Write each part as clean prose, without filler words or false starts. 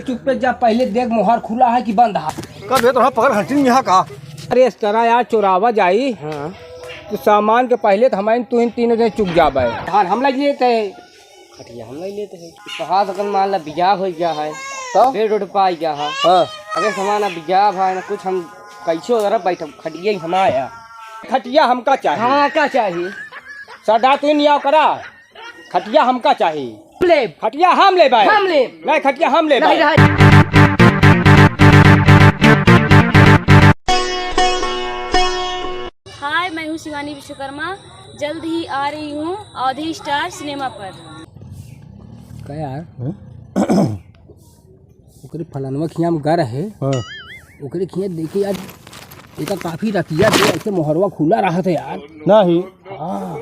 चुप्पे जा, पहले देख मोहर खुला है कि बंद है। कब तो पकड़ हटिंग यहाँ का। अरे इस तरह यार चोरावा जाई। हाँ। तो सामान के पहले तो हमारे तू तीनों दिन चुक जाबे। धान हम लग लेते है, खटिया हम लग लेते है। कहा सकन मान ला बिजा हो गया है तो बेड उठ पाई गया है। हाँ। अबे सामान बिजा भाई ना कुछ हम कैसे उधर बैठ खटिया हमारा खटिया हमका चाहिए। हाँ क्या चाहिए सदा तू नहीं आओ करा खटिया हमका चाहिए। ले खटिया हम ले भाई हम ले नहीं खटिया हम ले भाई। हाय मैं हूँ शिवानी विश्वकर्मा, जल्द ही आ रही हूँ अवधि स्टार सिनेमा पर। क्या यार ओकरे फलानवा खिया में गर है। हाँ। ओकरे खिया देखे यार एक काफी रतिया दे ऐसे मोहरवा खुला रहा था यार। नहीं। हाँ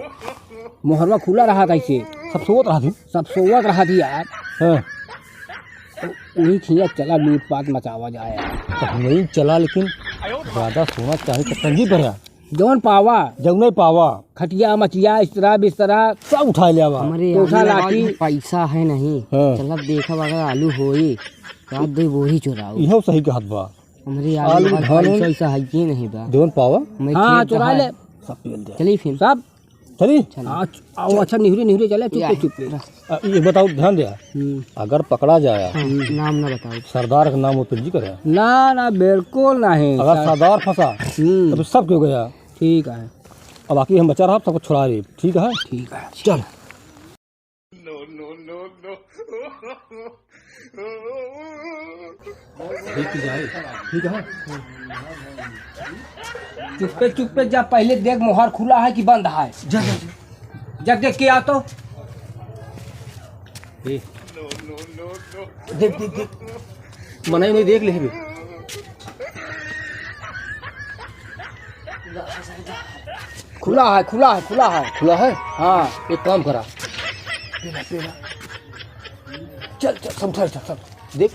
मोहरवा खुला रहा था ऐसे सब सोवत रहा थी। सब सोवत रहा थी यार। हाँ। तो वही खिया चला लूटपाट मचावा जाए यार। तो नहीं चला लेकिन ज्यादा सोना चाहिए तो तंगी पर यार। जौन पावा जब नहीं पावा खटिया मचिया इस तरह बिस्तरा सब उठा लिया हमारे उठा लाठी पैसा है नहीं। हाँ। चल देखा अगर आलू होई रात दे वो ही चुराओ। इहो सही कहत बा। हमारे आलू पैसा है कि नहीं बा जौन पावा हाँ चुरा ले सब पील दे। चलिए फिर सब चली आओ। अच्छा निहरे निहरे चले चुपे चुपे। ये बताओ ध्यान दिया अगर पकड़ा जाए नाम ना बताओ। सरदार का नाम वो पिंजी करे ना ना बिल्कुल नहीं। अगर सरदार फंसा तो सब क्यों गया। ठीक है अब बाकी हम बचा रहा सबको छुड़ा रही। ठीक है ठीक है चल। ठीक है चुप्पे चुप्पे जा, पहले देख मोहर खुला है कि बंद है। जब देख के आ तो देख देख देख मनाई नहीं देख ले भी। खुला है खुला है खुला है खुला है। हाँ एक काम करा पेला पेला चल चल सब उठा सब देख।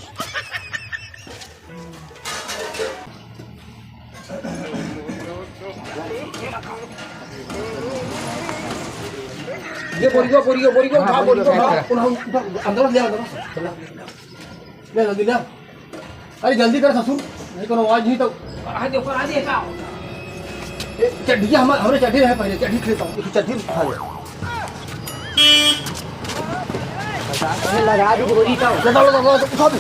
ये बोरियो बोरियो बोरियो उठा बोरियो अंदर ले अंदर ले जल्दी ले। अरे जल्दी कर ससुर नहीं करो आवाज नहीं तो आ दे का चड्ढी हमारे चड्ढी रहे पहले चड्ढी खेलता हूँ चड्ढी उठा ले लगा दी बोरी का उठा दे उठाओ ले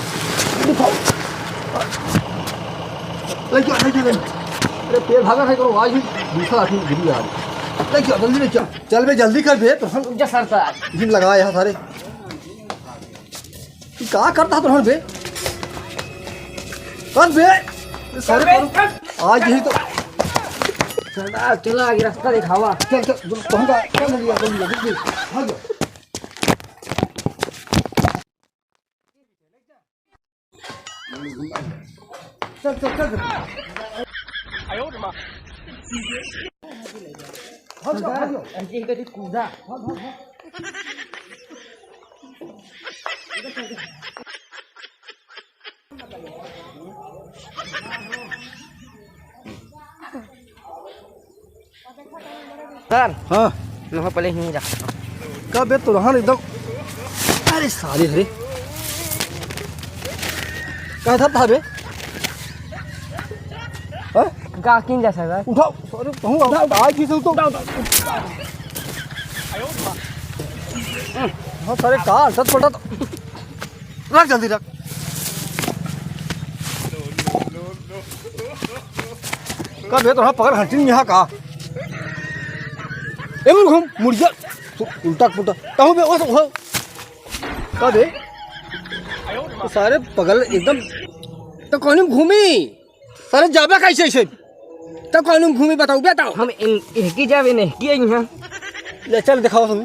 अरे पेड़ भागा है करो आवाज दूसरा आदमी गिरी आ रही। क्या जल्दी ले चल बे जल्दी कर बे तो हम सरदार जिम लगा यहाँ सारे क्या करता तो बे कर बे सारे आज यही तो सरदार चला आगे रास्ता दिखावा। चल चल कहूँगा चल जल्दी भाग चल चल चल कूदा सर हाँ मैं पहले ही रखता कब बे तो रहा एकदम। अरे साले हरे क्या था बे गाकिन जा सर उठाओ सॉरी कहूँगा आज ही से तो हाँ सारे कार सच पड़ा तो रख जल्दी रख। कब तो पकड़ हटिंग यहाँ का एवं घूम मुर्जा उल्टा पुल्टा कहूँ बे वो कब तो सारे पगल एकदम तो कौन घूमी सारे जाबे कैसे ऐसे तो कौन घूमी बताओ बताओ। हम एक ही जावे नहीं कि यहाँ ले चल दिखाओ तुम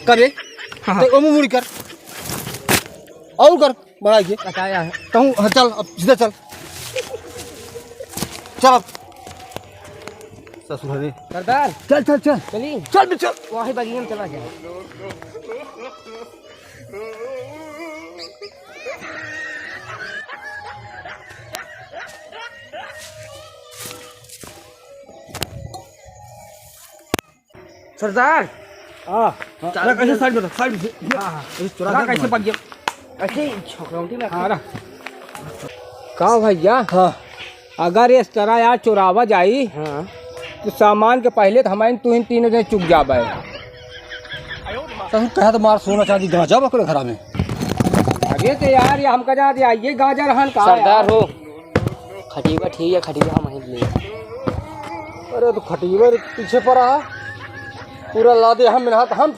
करे तो मुड़ी कर और कर बढ़ा के बताया है कहूँ हाँ चल अब सीधा चल चल अब ससुर सरदार चल चल चल चलिए चल भी चल वही बगिया में चला जाए। सरदार हाँ कैसे साइड में साइड में चोरा कैसे पक गया ऐसे छोकरौटी में हाँ रख। का भैया हाँ अगर इस तरह यार चुरावा जाई हाँ तो सामान के पहले तो हमारे तू इन तीनों दिन चुक जाबे। तू कहा तो मार सोना चांदी गांजा बकरे घर में। अरे तो यार ये हमका जा दिया ये गांजा रहन का सरदार हो खटीवा ठीक है खटीवा हम वहीं ले। अरे तो खटीवर पीछे पड़ा पूरा लादे हम मेहनत हम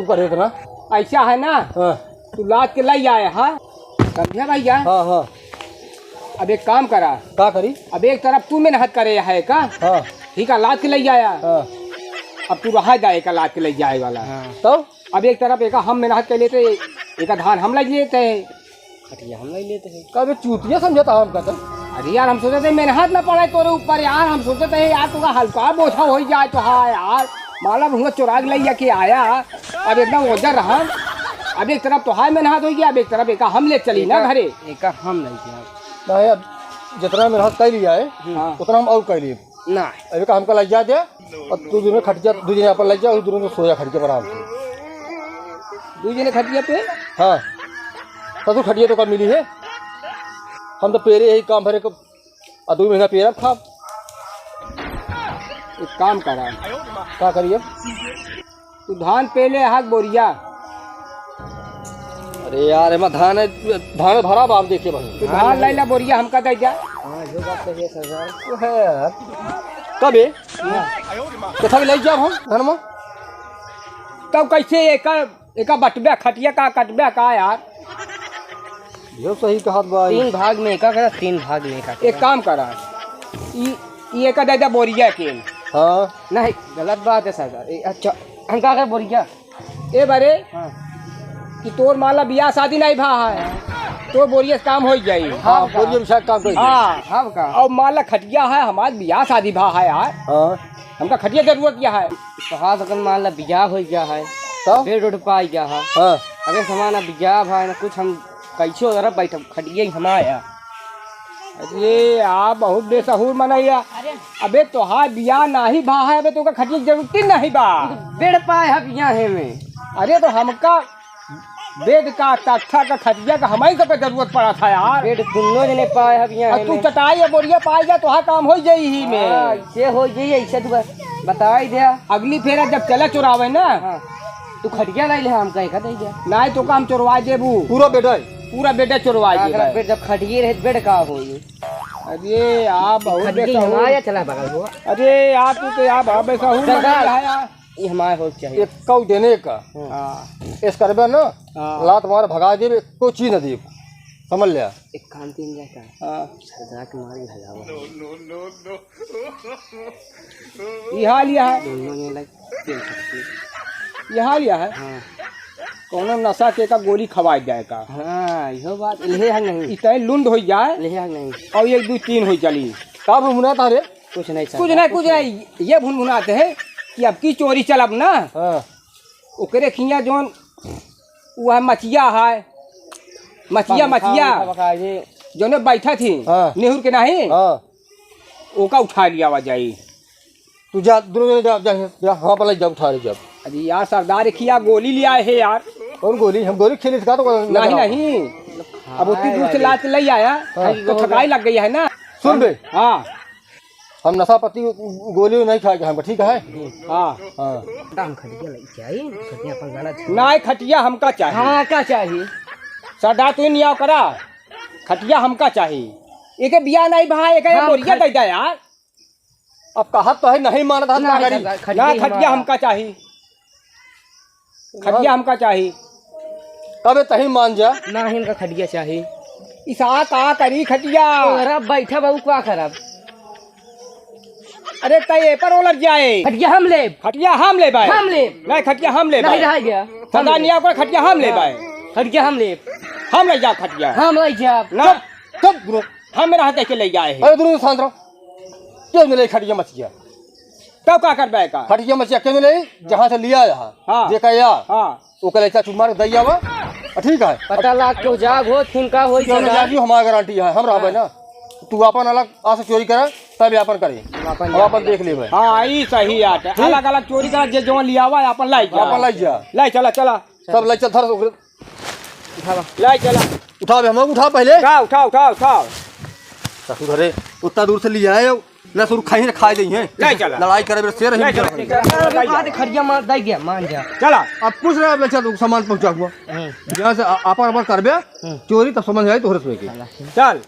करे इतना। ऐसा है ना हाँ तू लाद के लाई आए हाँ समझे भैया। हाँ हाँ अब एक काम करा का करी। अब एक तरफ तू मेहनत करे है का हाँ ठीक है लाद के ले आया। हाँ अब तू रहा जाएगा लाद के ले जाए वाला तो अब एक तरफ एक हम मेहनत कर लेते एक धान हम लग लेते हैं खटिया हम नहीं लेते हैं। कभी चूतिया समझता हम कहते। अरे यार हम सोचते थे मेहनत न पड़े तोरे ऊपर यार हम सोचते थे यार तुका हल्का बोझा हो जाए तो हाँ यार माला भूंगा चुरा के ले के आया अब एकदम ओझर रहा। अब एक तरफ तो हाय मेहनत हो गया अब एक तरफ एक हम ले चली ना घरे एक हम नहीं किया नहीं अब जितना मेहनत कर लिया है हाँ। उतना हम और कर लिए। ना अभी का हमका लग जा दे और तू दिन में खट जा 2 दिन यहाँ पर लग जा उस दिन में सोया खट के पर आराम से। 2 जने खटिया पे हाँ तो तू खटिया तो कब मिली है। हम तो पेरे यही काम भरे को 2 महीना पेरा खा। एक काम करा क्या करिए। तू धान पेले हाथ बोरिया अरे यार एमा धान भरा बाप देखे भाई। तू धान लाई ला बोरिया हमका दे जा। हाँ जो बात सही है सरदार। तो है यार कब है कथा भी ले जाओ हम धन में तब कैसे एक बटबे खटिया का कटबे का यार। जो सही कहा भाई। 3 भाग में एका करा 3 भाग में एका। एक काम करा ये का दे जा बोरिया के हाँ नहीं गलत बात है सरदार। अच्छा हम क्या कर बोलिए ए बारे हाँ कि तोर माला बियाह शादी नहीं भा है तो बोरिया से काम हो जाई। हाँ बोलिए विशाल काम करिए। हाँ हम का और माला खटिया है हमार बियाह शादी भा है यार हाँ हमका खटिया जरूरत क्या है। तो हाथ अगर मान ला बिजा हो गया है तो पेड़ उठ पाई गया है हाँ अगर सामान बिजा भाई ना कुछ हम कैसे उधर बैठ खटिया हमारा। अरे आप बहुत बेसहूर मनैया अबे तोहार बियाह नहीं भा है अबे तो खटिया की जरूरत नहीं बा। बेड़ पाए है बिया है में। अरे तो हमका बेड का तख्ता का खटिया का हमारी सब पे जरूरत पड़ा था यार। पेड़ दोनों जने पाए है बिया और है तू में। चटाई या बोरिया पाई जा तो काम हो जाई ही में। ऐसे हो जाइए ऐसे तू बता ही दिया। अगली फेरा जब चला चुरावे ना हाँ तू खटिया लाई ले हम कहीं का दे जा नहीं तो काम चुरवा देबू पूरा बेटा पूरा बेटा चुरवा अगर दे। पेड़ जब खटिए रहे बेड़ का हो ये अरे आप बहुत खटिया बेसहूर। हमारा चला बगल हो अरे यार तू तो यार बहुत बेसहूर सरदार। है यार। ये हमारे हो चाहिए। एक कौ देने का हाँ इस करबे ना हाँ। लात मार भगा दे कोई चीज न दे समझ लिया। एक काम तीन जाता हाँ। सरदार के मार भगावा ये हाल यह है दोनों ने लग ये हाल यह है हाँ कौनो नशा के का गोली खवाई जाए का हाँ यो बात ले है नहीं इतने लुंड हो जाए ले है नहीं और 1 2 3 हो चली का मुना तारे। कुछ नहीं कुछ नहीं ये भुनभुनाते हैं कि अब की चोरी चलब ना हाँ ओकरे खिया जोन वो है मचिया है मचिया जोने बैठा थी हाँ। नेहरू के नहीं हाँ ओका उठा लिया आवा जाई। तू जा दोनों जा जा जा वहाँ पर ले जा उठा ले जब। अरे यार सरदार खिया गोली लिया है यार। कौन गोली हम गोली खेली था तो नहीं अब उतनी दूर से लात ले आया तो थकाई लग गई है ना। सुन बे हाँ हम नशा पत्ती गोली नहीं खाएंगे हम ठीक है। हाँ हाँ हम खटिया लगी चाहिए खटिया पर गाना नहीं खटिया हमका चाहिए। हाँ क्या चाहिए सरदार तू नहीं आओ करा खटिया हमका चाहिए। एक बिया नहीं भाई एक बोरिया दे दे यार। अब कहा तो है नहीं माना था ना, गाड़ी ना खटिया हमका चाहिए खटिया हमका चाहिए। कब तही मान जा। ना इनका खटिया चाहिए। इसा का करी खटिया अरे बैठा बाबू क्या खराब अरे तय पर उलट जाए खटिया हम ले भाई हम ले नहीं खटिया हम ले नहीं रह गया सरदार नहीं आओ कर खटिया हम ले भाई खटिया हम ले हम ले जा खटिया हम ले जा ना कब गुरु हम मेरा हाथ के ले जाए हैं। अरे दोनों शांत रहो क्यों मिले खटिया मछिया तब क्या कर पाएगा खटिया मछिया क्यों मिले जहाँ से लिया यहाँ हाँ। देखा या हाँ वो कल ऐसा चुमार दैया हुआ ठीक है। पता लाग के जाग हो थिनका हो क्यों ना जागी हमारा गारंटी है हम रहा ना तू अपन अलग आ से चोरी करा तब अपन करी हम अपन देख ले भाई। हाँ ई सही आट है अलग अलग चोरी करा जे जो लिया हुआ अपन लाई जा अपन लाई जा लाई चला चला सब लाई चल थर लाई चला उठा बे, हम उठा पहले। उठाओ ससुर अरे उतना दूर से ले आए हो ना, सुर खाई खा दी है। लाई चला लड़ाई करे मेरे शेर है। खड़िया मार दे गया मान जा। चला अब कुछ रहा बच्चा तो सामान पहुंचा हुआ यहाँ से आपा अपन कर बे चोरी तब समझ आई तो रसोई की। चल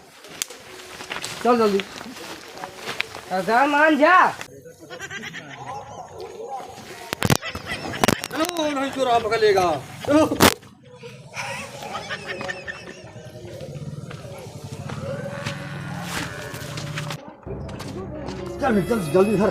चल जल्दी सरदार मान जा। चलो नहीं चोरा पकड़ेगा। चलो चल जल्दी घर